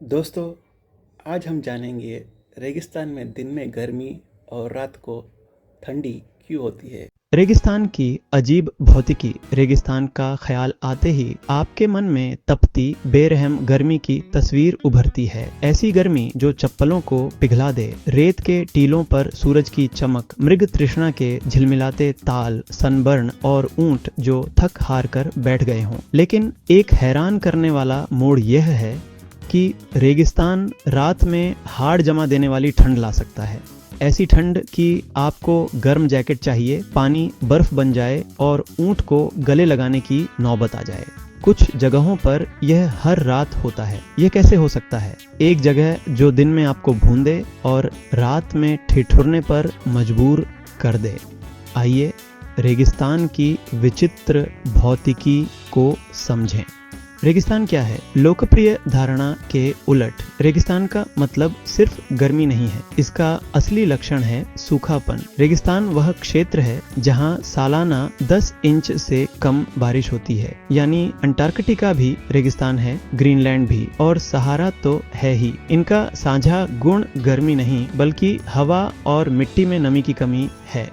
दोस्तों, आज हम जानेंगे रेगिस्तान में दिन में गर्मी और रात को ठंडी क्यों होती है। रेगिस्तान की अजीब भौतिकी। रेगिस्तान का ख्याल आते ही आपके मन में तपती बेरहम गर्मी की तस्वीर उभरती है। ऐसी गर्मी जो चप्पलों को पिघला दे, रेत के टीलों पर सूरज की चमक, मृग तृष्णा के झिलमिलाते ताल, सनबर्न और ऊंट जो थक हार कर बैठ गए हों। लेकिन एक हैरान करने वाला मोड़ यह है कि रेगिस्तान रात में हाड़ जमा देने वाली ठंड ला सकता है। ऐसी ठंड कि आपको गर्म जैकेट चाहिए, पानी बर्फ बन जाए और ऊंट को गले लगाने की नौबत आ जाए। कुछ जगहों पर यह हर रात होता है। यह कैसे हो सकता है? एक जगह जो दिन में आपको भूंदे और रात में ठिठुरने पर मजबूर कर दे। आइए रेगिस्तान की विचित्र भौतिकी को समझें। रेगिस्तान क्या है? लोकप्रिय धारणा के उलट रेगिस्तान का मतलब सिर्फ गर्मी नहीं है। इसका असली लक्षण है सूखापन। रेगिस्तान वह क्षेत्र है जहां सालाना 10 इंच से कम बारिश होती है। यानी अंटार्कटिका भी रेगिस्तान है, ग्रीनलैंड भी, और सहारा तो है ही। इनका साझा गुण गर्मी नहीं बल्कि हवा और मिट्टी में नमी की कमी है।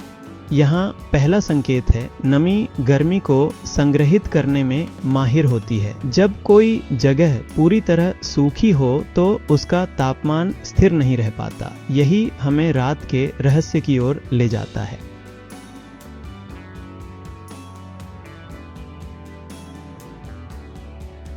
यहाँ पहला संकेत है, नमी गर्मी को संग्रहित करने में माहिर होती है। जब कोई जगह पूरी तरह सूखी हो तो उसका तापमान स्थिर नहीं रह पाता। यही हमें रात के रहस्य की ओर ले जाता है।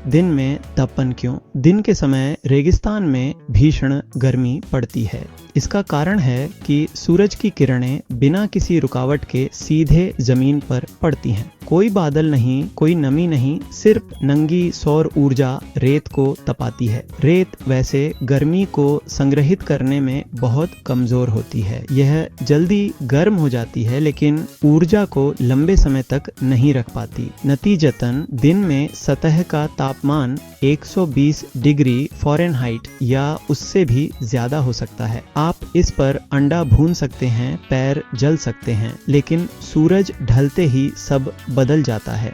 दिन में तपन क्यों? दिन के समय रेगिस्तान में भीषण गर्मी पड़ती है। इसका कारण है कि सूरज की किरणें बिना किसी रुकावट के सीधे जमीन पर पड़ती हैं। कोई बादल नहीं, कोई नमी नहीं, सिर्फ नंगी सौर ऊर्जा रेत को तपाती है। रेत वैसे गर्मी को संग्रहित करने में बहुत कमजोर होती है। यह जल्दी गर्म हो जाती है लेकिन ऊर्जा को लंबे समय तक नहीं रख पाती। नतीजतन दिन में सतह का तापमान 120 डिग्री फ़ारेनहाइट या उससे भी ज्यादा हो सकता है। आप इस पर अंडा भून सकते हैं, पैर जल सकते हैं, लेकिन सूरज ढलते ही सब बदल जाता है।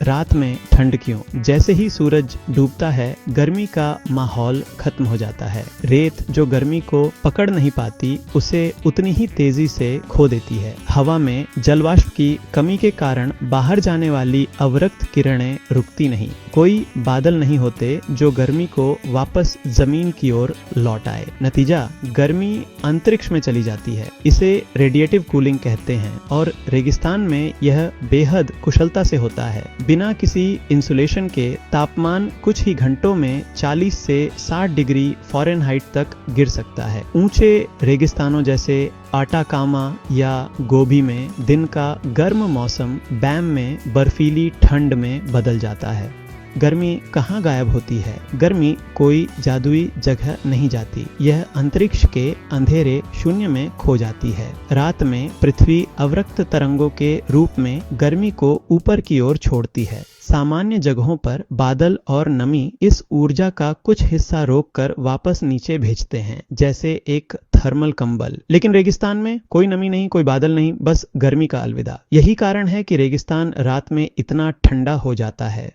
रात में ठंड क्यों? जैसे ही सूरज डूबता है गर्मी का माहौल खत्म हो जाता है। रेत जो गर्मी को पकड़ नहीं पाती उसे उतनी ही तेजी से खो देती है। हवा में जलवाष्प की कमी के कारण बाहर जाने वाली अवरक्त किरणें रुकती नहीं। कोई बादल नहीं होते जो गर्मी को वापस जमीन की ओर लौटाए। नतीजा, गर्मी अंतरिक्ष में चली जाती है। इसे रेडिएटिव कूलिंग कहते हैं और रेगिस्तान में यह बेहद कुशलता से होता है। बिना किसी इंसुलेशन के तापमान कुछ ही घंटों में 40 से 60 डिग्री फ़ारेनहाइट तक गिर सकता है। ऊंचे रेगिस्तानों जैसे आटाकामा या गोबी में दिन का गर्म मौसम बैम में बर्फीली ठंड में बदल जाता है। गर्मी कहाँ गायब होती है? गर्मी कोई जादुई जगह नहीं जाती। यह अंतरिक्ष के अंधेरे शून्य में खो जाती है। रात में पृथ्वी अवरक्त तरंगों के रूप में गर्मी को ऊपर की ओर छोड़ती है। सामान्य जगहों पर बादल और नमी इस ऊर्जा का कुछ हिस्सा रोककर वापस नीचे भेजते हैं, जैसे एक थर्मल कंबल। लेकिन रेगिस्तान में कोई नमी नहीं, कोई बादल नहीं, बस गर्मी का अलविदा। यही कारण है कि रेगिस्तान रात में इतना ठंडा हो जाता है।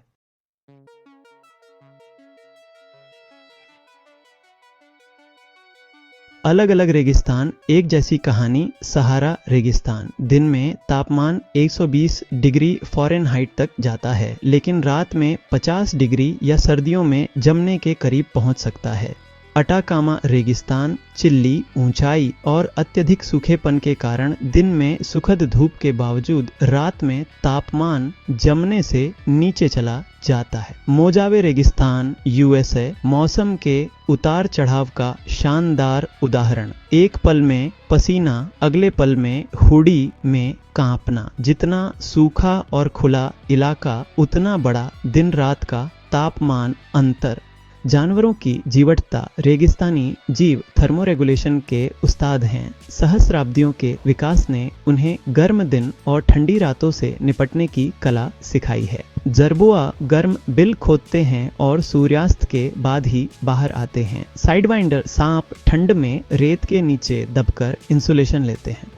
अलग अलग रेगिस्तान, एक जैसी कहानी। सहारा रेगिस्तान दिन में तापमान 120 डिग्री फ़ारेनहाइट तक जाता है लेकिन रात में 50 डिग्री या सर्दियों में जमने के करीब पहुंच सकता है। अटाकामा रेगिस्तान चिल्ली, ऊंचाई और अत्यधिक सूखेपन के कारण दिन में सुखद धूप के बावजूद रात में तापमान जमने से नीचे चला जाता है। मोजावे रेगिस्तान यूएसए मौसम के उतार चढ़ाव का शानदार उदाहरण। एक पल में पसीना, अगले पल में हुडी में कांपना। जितना सूखा और खुला इलाका उतना बड़ा दिन रात का तापमान अंतर। जानवरों की जीवटता। रेगिस्तानी जीव थर्मोरेगुलेशन के उस्ताद हैं। सहस्राब्दियों के विकास ने उन्हें गर्म दिन और ठंडी रातों से निपटने की कला सिखाई है। जरबुआ गर्म बिल खोदते हैं और सूर्यास्त के बाद ही बाहर आते हैं। साइडवाइंडर सांप ठंड में रेत के नीचे दबकर इंसुलेशन लेते हैं।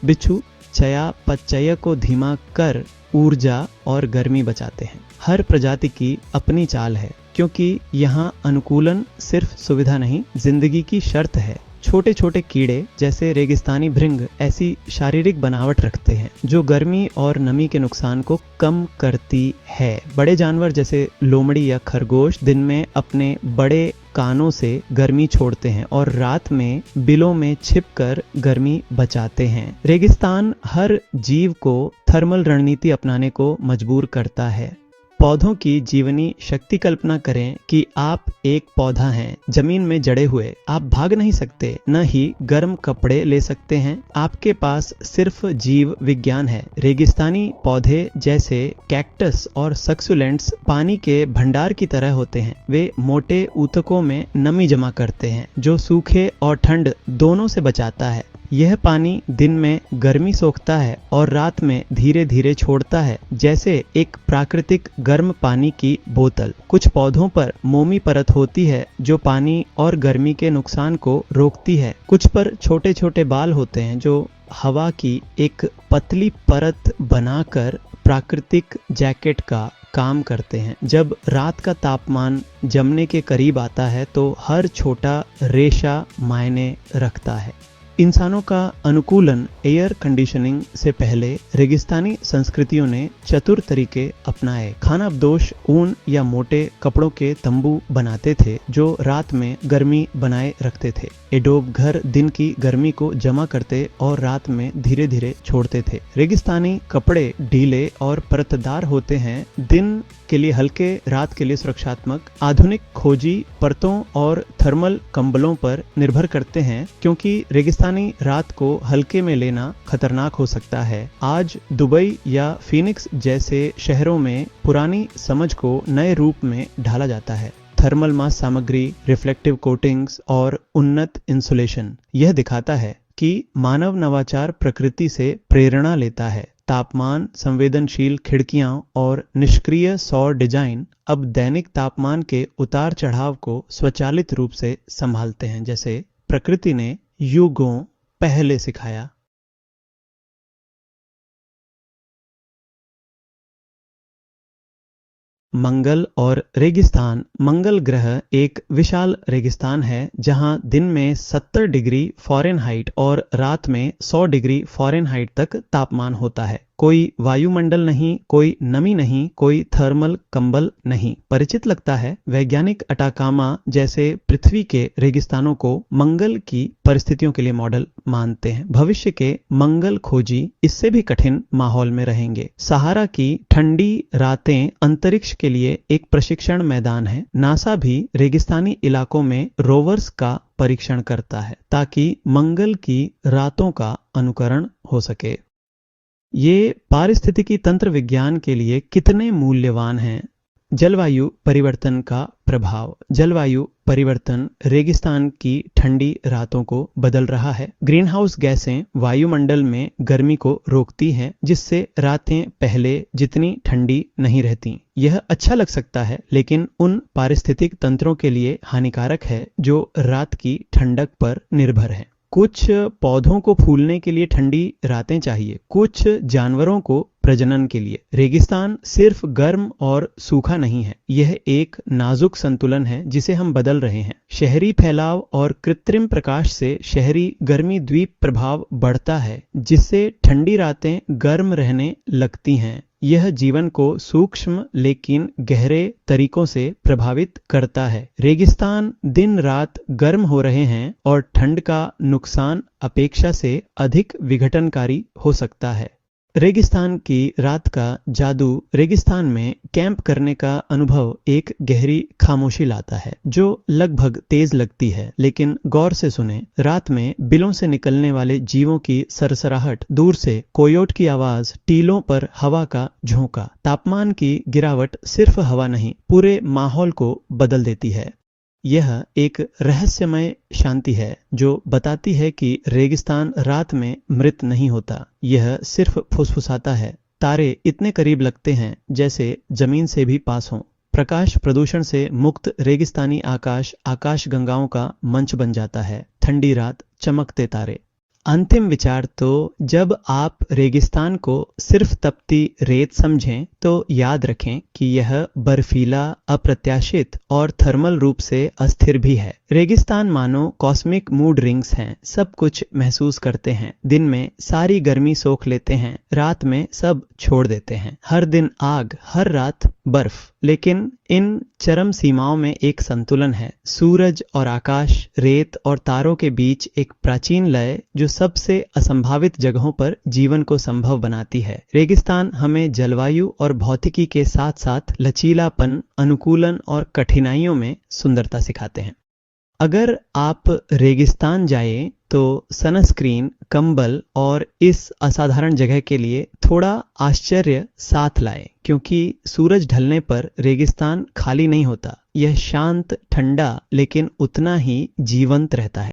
बिच्छू चयापचय को धीमा कर ऊर्जा और गर्मी बचाते हैं। हर प्रजाति की अपनी चाल है, क्योंकि यहाँ अनुकूलन सिर्फ सुविधा नहीं, जिंदगी की शर्त है। छोटे छोटे कीड़े जैसे रेगिस्तानी भृंग ऐसी शारीरिक बनावट रखते हैं जो गर्मी और नमी के नुकसान को कम करती है। बड़े जानवर जैसे लोमड़ी या खरगोश दिन में अपने बड़े कानों से गर्मी छोड़ते हैं और रात में बिलों में छिपकर गर्मी बचाते हैं। रेगिस्तान हर जीव को थर्मल रणनीति अपनाने को मजबूर करता है। पौधों की जीवनी शक्ति कल्पना करें कि आप एक पौधा हैं, जमीन में जड़े हुए। आप भाग नहीं सकते, न ही गर्म कपड़े ले सकते हैं। आपके पास सिर्फ जीव विज्ञान है। रेगिस्तानी पौधे जैसे कैक्टस और सक्सुलेंट्स पानी के भंडार की तरह होते हैं। वे मोटे ऊतकों में नमी जमा करते हैं जो सूखे और ठंड दोनों से बचाता है। यह पानी दिन में गर्मी सोखता है और रात में धीरे धीरे छोड़ता है, जैसे एक प्राकृतिक गर्म पानी की बोतल। कुछ पौधों पर मोमी परत होती है जो पानी और गर्मी के नुकसान को रोकती है। कुछ पर छोटे छोटे बाल होते हैं जो हवा की एक पतली परत बनाकर प्राकृतिक जैकेट का काम करते हैं। जब रात का तापमान जमने के करीब आता है तो हर छोटा रेशा मायने रखता है। इंसानों का अनुकूलन एयर कंडीशनिंग से पहले रेगिस्तानी संस्कृतियों ने चतुर तरीके अपनाए। खानाबदोश ऊन या मोटे कपड़ों के तंबू बनाते थे जो रात में गर्मी बनाए रखते थे। एडोब घर दिन की गर्मी को जमा करते और रात में धीरे धीरे छोड़ते थे। रेगिस्तानी कपड़े ढीले और परतदार होते हैं, दिन के लिए हल्के, रात के लिए सुरक्षात्मक। आधुनिक खोजी परतों और थर्मल कंबलों पर निर्भर करते हैं, क्योंकि रेगिस्तानी रात को हल्के में लेना खतरनाक हो सकता है। आज दुबई या फिनिक्स जैसे शहरों में पुरानी समझ को नए रूप में ढाला जाता है। थर्मल मास सामग्री, रिफ्लेक्टिव कोटिंग्स और उन्नत इंसुलेशन। यह दिखाता है कि मानव नवाचार प्रकृति से प्रेरणा लेता है। तापमान संवेदनशील खिड़कियां और निष्क्रिय सौर डिजाइन अब दैनिक तापमान के उतार चढ़ाव को स्वचालित रूप से संभालते हैं, जैसे प्रकृति ने युगों पहले सिखाया। मंगल और रेगिस्तान। मंगल ग्रह एक विशाल रेगिस्तान है जहां दिन में 70 डिग्री फ़ारेनहाइट और रात में 100 डिग्री फ़ारेनहाइट तक तापमान होता है। कोई वायुमंडल नहीं, कोई नमी नहीं, कोई थर्मल कंबल नहीं। परिचित लगता है? वैज्ञानिक अटाकामा जैसे पृथ्वी के रेगिस्तानों को मंगल की परिस्थितियों के लिए मॉडल मानते हैं। भविष्य के मंगल खोजी इससे भी कठिन माहौल में रहेंगे। सहारा की ठंडी रातें अंतरिक्ष के लिए एक प्रशिक्षण मैदान है। नासा भी रेगिस्तानी इलाकों में रोवर्स का परीक्षण करता है ताकि मंगल की रातों का अनुकरण हो सके। ये पारिस्थितिकी तंत्र विज्ञान के लिए कितने मूल्यवान हैं? जलवायु परिवर्तन का प्रभाव। जलवायु परिवर्तन रेगिस्तान की ठंडी रातों को बदल रहा है। ग्रीन हाउस गैसें वायुमंडल में गर्मी को रोकती हैं, जिससे रातें पहले जितनी ठंडी नहीं रहती। यह अच्छा लग सकता है, लेकिन उन पारिस्थितिक तंत्रों के लिए हानिकारक है जो रात की ठंडक पर निर्भर हैं। कुछ पौधों को फूलने के लिए ठंडी रातें चाहिए, कुछ जानवरों को प्रजनन के लिए। रेगिस्तान सिर्फ गर्म और सूखा नहीं है, यह एक नाजुक संतुलन है जिसे हम बदल रहे हैं। शहरी फैलाव और कृत्रिम प्रकाश से शहरी गर्मी द्वीप प्रभाव बढ़ता है, जिससे ठंडी रातें गर्म रहने लगती हैं। यह जीवन को सूक्ष्म लेकिन गहरे तरीकों से प्रभावित करता है। रेगिस्तान दिन रात गर्म हो रहे हैं और ठंड का नुकसान अपेक्षा से अधिक विघटनकारी हो सकता है। रेगिस्तान की रात का जादू। रेगिस्तान में कैंप करने का अनुभव एक गहरी खामोशी लाता है जो लगभग तेज लगती है, लेकिन गौर से सुने। रात में बिलों से निकलने वाले जीवों की सरसराहट, दूर से कोयोट की आवाज, टीलों पर हवा का झोंका। तापमान की गिरावट सिर्फ हवा नहीं, पूरे माहौल को बदल देती है। यह एक रहस्यमय शांति है जो बताती है कि रेगिस्तान रात में मृत नहीं होता, यह सिर्फ फुसफुसाता है। तारे इतने करीब लगते हैं जैसे जमीन से भी पास हों। प्रकाश प्रदूषण से मुक्त रेगिस्तानी आकाश आकाश गंगाओं का मंच बन जाता है। ठंडी रात, चमकते तारे। अंतिम विचार तो जब आप रेगिस्तान को सिर्फ तपती रेत समझें तो याद रखें कि यह बर्फीला, अप्रत्याशित और थर्मल रूप से अस्थिर भी है। रेगिस्तान मानो कॉस्मिक मूड रिंग्स हैं, सब कुछ महसूस करते हैं, दिन में सारी गर्मी सोख लेते हैं, रात में सब छोड़ देते हैं। हर दिन आग, हर रात बर्फ, लेकिन इन चरम सीमाओं में एक संतुलन है। सूरज और आकाश, रेत और तारों के बीच एक प्राचीन लय जो सबसे असंभावित जगहों पर जीवन को संभव बनाती है। रेगिस्तान हमें जलवायु और भौतिकी के साथ साथ लचीलापन, अनुकूलन और कठिनाइयों में सुंदरता सिखाते हैं। अगर आप रेगिस्तान जाएं तो सनस्क्रीन, कंबल और इस असाधारण जगह के लिए थोड़ा आश्चर्य साथ लाएं, क्योंकि सूरज ढलने पर रेगिस्तान खाली नहीं होता। यह शांत, ठंडा लेकिन उतना ही जीवंत रहता है।